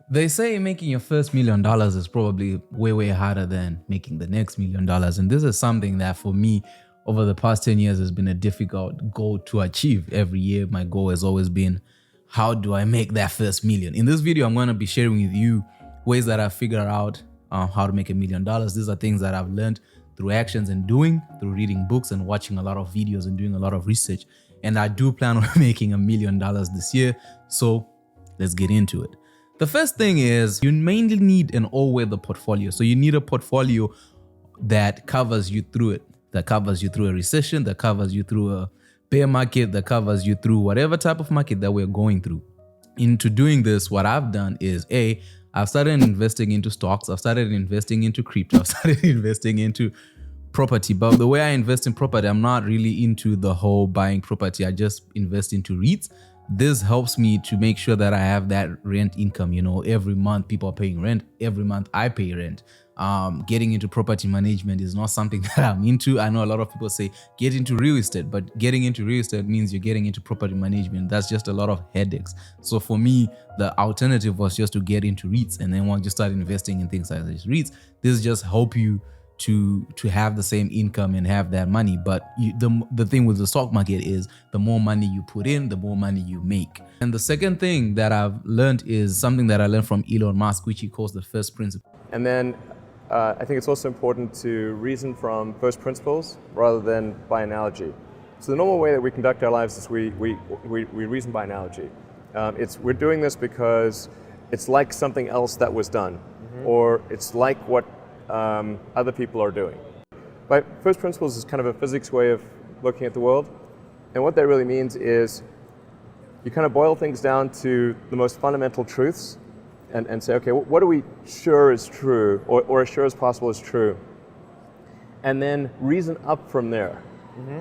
They say making your first $1 million is probably way, way harder than making the next $1 million. And this is something that for me over the past 10 years has been a difficult goal to achieve. Every year, my goal has always been, how do I make that first million? In this video, I'm going to be sharing with you ways that I've figured out how to make $1 million. These are things that I've learned through actions and doing, through reading books and watching a lot of videos and doing a lot of research. And I do plan on making $1 million this year. So let's get into it. The first thing is you mainly need an all-weather portfolio. So you need a portfolio that covers you through it, that covers you through a recession, that covers you through a bear market, that covers you through whatever type of market that we're going through. Into doing this, what I've done is I've started investing into stocks, I've started investing into crypto, I've started investing into property. But the way I invest in property, I'm not really into the whole buying property. I just invest into REITs. This helps me to make sure that I have that rent income. You know, every month people are paying rent. Every month I pay rent. Getting into property management is not something that I'm into. I know a lot of people say get into real estate, but getting into real estate means you're getting into property management. That's just a lot of headaches. So for me, the alternative was just to get into REITs, and then once you start investing in things like this REITs, this just help you to have the same income and have that money. But the thing with the stock market is the more money you put in, the more money you make. And the second thing that I've learned is something that I learned from Elon Musk, which he calls the first principle. And then I think it's also important to reason from first principles rather than by analogy. So the normal way that we conduct our lives is we reason by analogy. We're doing this because it's like something else that was done, or it's like what other people are doing. But first principles is kind of a physics way of looking at the world. And what that really means is you kind of boil things down to the most fundamental truths and say, okay, what are we sure is true, or as sure as possible is true? And then reason up from there.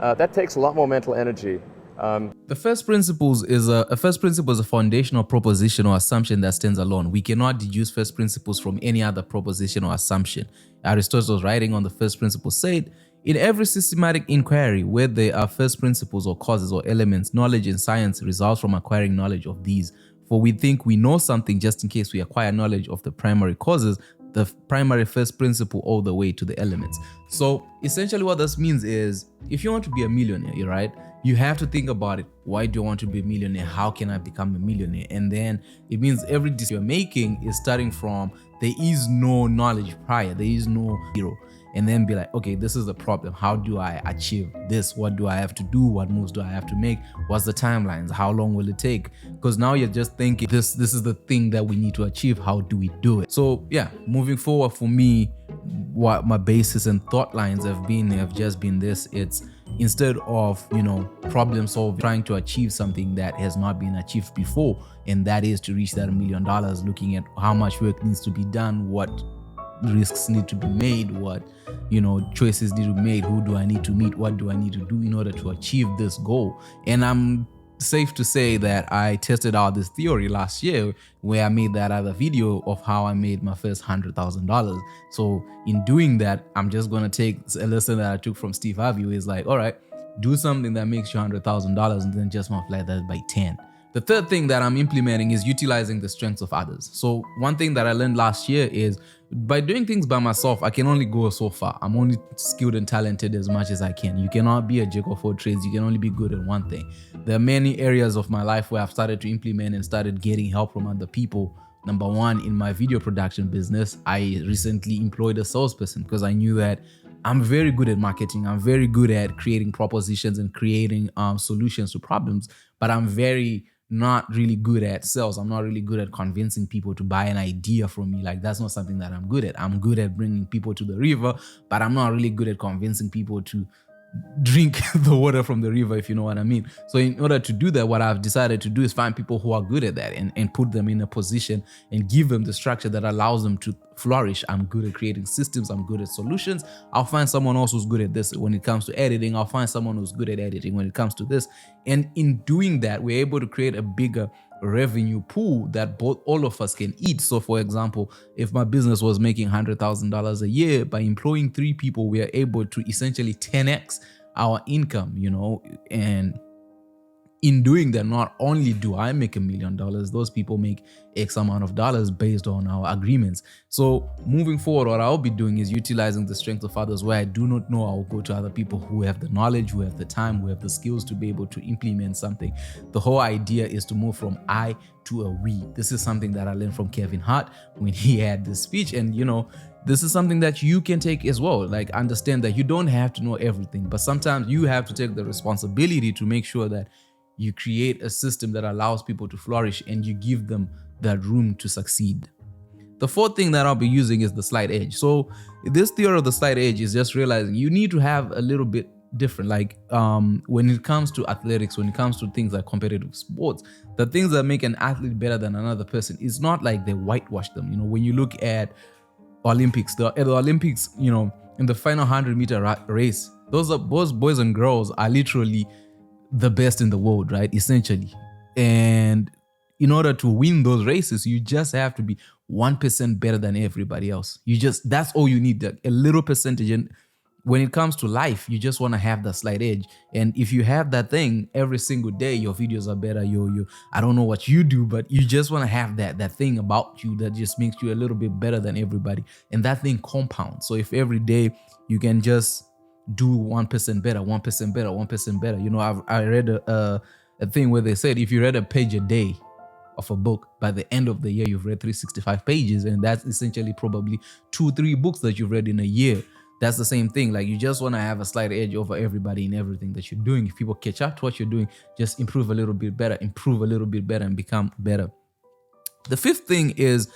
That takes a lot more mental energy. The first principles is a foundational proposition or assumption that stands alone. We cannot deduce first principles from any other proposition or assumption. Aristotle's writing on the first principle said, in every systematic inquiry where there are first principles or causes or elements, knowledge in science results from acquiring knowledge of these. For we think we know something just in case we acquire knowledge of the primary causes, the primary first principle all the way to the elements. So essentially what this means is if you want to be a millionaire, right? You have to think about it. Why do I want to be a millionaire? How can I become a millionaire? And then it means every decision you're making is starting from there is no knowledge prior. There is no zero. And then be like, okay, this is the problem. How do I achieve this? What do I have to do? What moves do I have to make? What's the timelines? How long will it take? Because now you're just thinking this is the thing that we need to achieve. How do we do it? So yeah, moving forward for me, what my basis and thought lines have just been this. It's instead of, problem solving, trying to achieve something that has not been achieved before, and that is to reach that $1 million, looking at how much work needs to be done, what risks need to be made, what choices need to be made, who do I need to meet, what do I need to do in order to achieve this goal. And I'm safe to say that I tested out this theory last year where I made that other video of how I made my first $100,000. So in doing that, I'm just going to take a lesson that I took from Steve Harvey, is like, all right, do something that makes you $100,000 and then just multiply that by 10. The third thing that I'm implementing is utilizing the strengths of others. So one thing that I learned last year is by doing things by myself, I can only go so far. I'm only skilled and talented as much as I can. You cannot be a jack of all trades. You can only be good at one thing. There are many areas of my life where I've started to implement and started getting help from other people. Number one, in my video production business, I recently employed a salesperson because I knew that I'm very good at marketing. I'm very good at creating propositions and creating solutions to problems, but I'm not really good at sales. I'm not really good at convincing people to buy an idea from me. Like, that's not something that I'm good at. I'm good at bringing people to the river, but I'm not really good at convincing people to drink the water from the river, if you know what I mean. So in order to do that, what I've decided to do is find people who are good at that and put them in a position and give them the structure that allows them to flourish. I'm good at creating systems. I'm good at solutions. I'll find someone else who's good at this. When it comes to editing, I'll find someone who's good at editing when it comes to this. And in doing that, we're able to create a bigger revenue pool that all of us can eat. So for example, if my business was making $100,000 a year, by employing 3 people, we are able to essentially 10x our income, and in doing that, not only do I make $1 million, those people make X amount of dollars based on our agreements. So moving forward, what I'll be doing is utilizing the strength of others. Where I do not know, I'll go to other people who have the knowledge, who have the time, who have the skills to be able to implement something. The whole idea is to move from I to a we. This is something that I learned from Kevin Hart when he had this speech. And this is something that you can take as well. Like, understand that you don't have to know everything, but sometimes you have to take the responsibility to make sure that you create a system that allows people to flourish and you give them that room to succeed. The fourth thing that I'll be using is the slight edge. So this theory of the slight edge is just realizing you need to have a little bit different. Like when it comes to athletics, when it comes to things like competitive sports, the things that make an athlete better than another person is not like they whitewash them. When you look at Olympics, at the Olympics, in the final 100-meter race, those boys and girls are literally the best in the world, right? Essentially. And in order to win those races, you just have to be 1% better than everybody else. That's all you need, a little percentage. And when it comes to life, you just want to have that slight edge. And if you have that thing every single day, your videos are better. I don't know what you do, but you just want to have that thing about you that just makes you a little bit better than everybody. And that thing compounds. So if every day you can just do 1% better, 1% better, 1% better. I read a thing where they said if you read a page a day of a book, by the end of the year, you've read 365 pages. And that's essentially probably 2-3 books that you've read in a year. That's the same thing. Like, you just want to have a slight edge over everybody in everything that you're doing. If people catch up to what you're doing, just improve a little bit better, and become better. The fifth thing is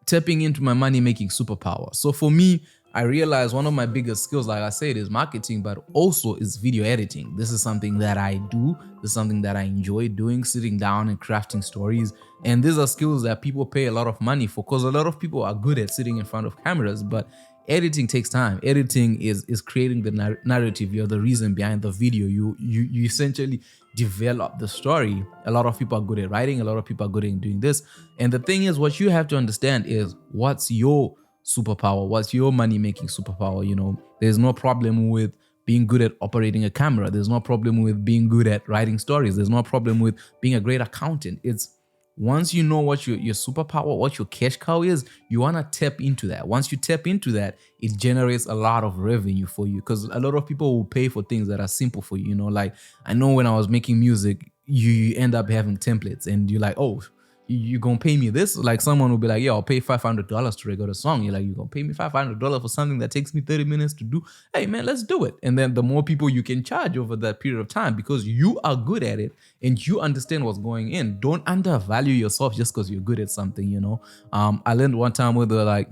tapping into my money-making superpower. So for me, I realized one of my biggest skills, like I said, is marketing, but also is video editing. This is something that I do. This is something that I enjoy doing, sitting down and crafting stories. And these are skills that people pay a lot of money for, because a lot of people are good at sitting in front of cameras, but editing takes time. Editing is creating the narrative. You're the reason behind the video. You essentially develop the story. A lot of people are good at writing. A lot of people are good at doing this. And the thing is, what you have to understand is what's your superpower, what's your money-making superpower. There's no problem with being good at operating a camera. There's no problem with being good at writing stories. There's no problem with being a great accountant. It's once you know what your superpower, what your cash cow is, you want to tap into that. Once you tap into that, it generates a lot of revenue for you, because a lot of people will pay for things that are simple for you. Like, I know when I was making music, you end up having templates and you're like, oh, you gonna pay me this? Like, someone will be like, yeah, I'll pay $500 to record a song. You're like, you gonna pay me $500 for something that takes me 30 minutes to do? Hey man, let's do it. And then the more people you can charge over that period of time, because you are good at it and you understand what's going in. Don't undervalue yourself just because you're good at something. I learned one time where they're like,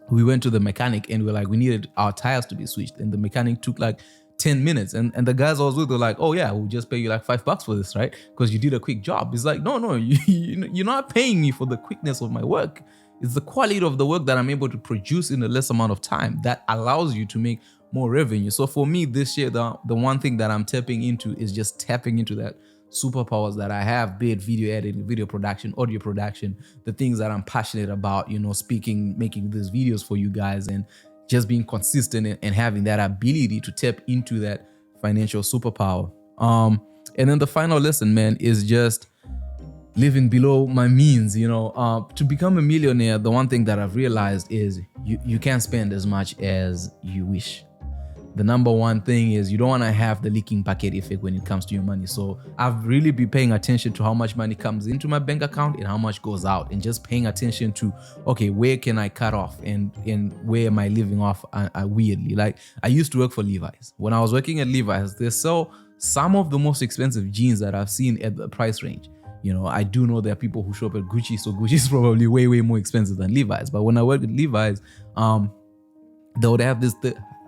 we went to the mechanic and we're like, we needed our tires to be switched, and the mechanic took like 10 minutes. And the guys I was with were like, oh yeah, we'll just pay you like $5 for this, right? Because you did a quick job. It's like, no, you're not paying me for the quickness of my work. It's the quality of the work that I'm able to produce in a less amount of time that allows you to make more revenue. So for me this year, the one thing that I'm tapping into is just tapping into that superpowers that I have, be it video editing, video production, audio production, the things that I'm passionate about, speaking, making these videos for you guys, and just being consistent and having that ability to tap into that financial superpower. And then the final lesson, man, is just living below my means. To become a millionaire, the one thing that I've realized is you can't spend as much as you wish. The number one thing is you don't want to have the leaking bucket effect when it comes to your money. So I've really been paying attention to how much money comes into my bank account and how much goes out, and just paying attention to, okay, where can I cut off and where am I living off weirdly. Like, I used to work for Levi's. When I was working at Levi's, they sell some of the most expensive jeans that I've seen at the price range. I do know there are people who shop at Gucci, so Gucci is probably way, way more expensive than Levi's. But when I worked at Levi's, they would have this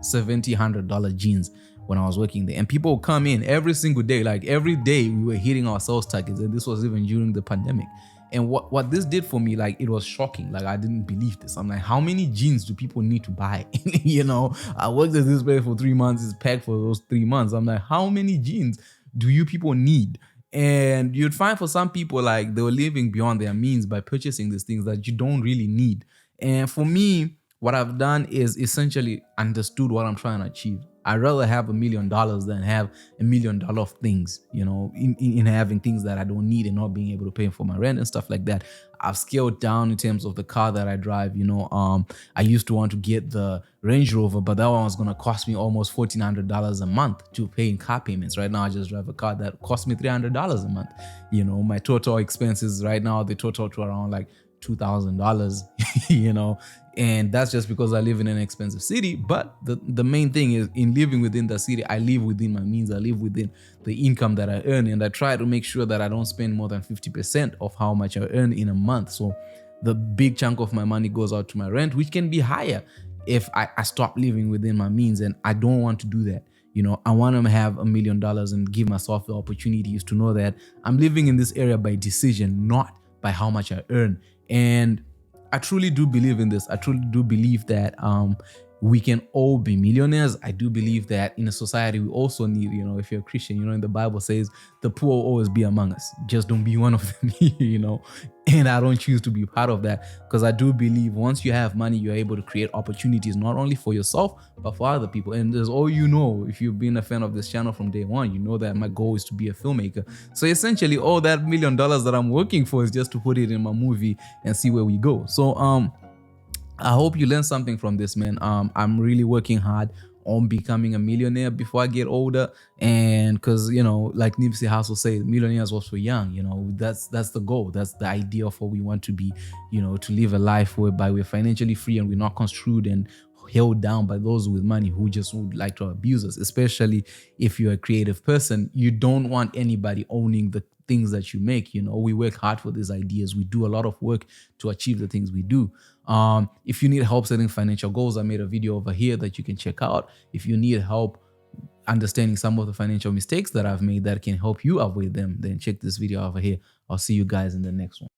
$70, $100 jeans when I was working there, and people would come in every single day. Like, every day we were hitting our sales targets, and this was even during the pandemic. And what this did for me, like, it was shocking. Like, I didn't believe this. I'm like, how many jeans do people need to buy? I worked at this place for 3 months. It's packed for those 3 months. I'm like, how many jeans do you people need? And you'd find for some people, like, they were living beyond their means by purchasing these things that you don't really need. And for me, what I've done is essentially understood what I'm trying to achieve. I'd rather have $1 million than have $1 million of things, in having things that I don't need and not being able to pay for my rent and stuff like that. I've scaled down in terms of the car that I drive. I used to want to get the Range Rover, but that one was going to cost me almost $1,400 a month to pay in car payments. Right now, I just drive a car that costs me $300 a month. My total expenses right now, they total to around like $2,000, and that's just because I live in an expensive city. But the main thing is, in living within the city, I live within my means. I live within the income that I earn, and I try to make sure that I don't spend more than 50% of how much I earn in a month. So the big chunk of my money goes out to my rent, which can be higher if I stop living within my means, and I don't want to do that. I want to have $1 million and give myself the opportunities to know that I'm living in this area by decision, not by how much I earn. And I truly do believe in this. I truly do believe that we can all be millionaires. I do believe that in a society we also need, if you're a Christian, in the Bible says the poor will always be among us. Just don't be one of them, And I don't choose to be part of that, because I do believe once you have money, you're able to create opportunities not only for yourself, but for other people. And there's all if you've been a fan of this channel from day one, you know that my goal is to be a filmmaker. So essentially, all that $1 million that I'm working for is just to put it in my movie and see where we go. So I hope you learned something from this, man. I'm really working hard on becoming a millionaire before I get older, and because like Nipsey Hussle said, millionaires was for young. That's the goal. That's the idea of what we want to be. To live a life whereby we're financially free and we're not construed and held down by those with money who just would like to abuse us. Especially if you're a creative person, you don't want anybody owning the things that you make. We work hard for these ideas. We do a lot of work to achieve the things we do. If you need help setting financial goals, I made a video over here that you can check out. If you need help understanding some of the financial mistakes that I've made that can help you avoid them, then check this video over here. I'll see you guys in the next one.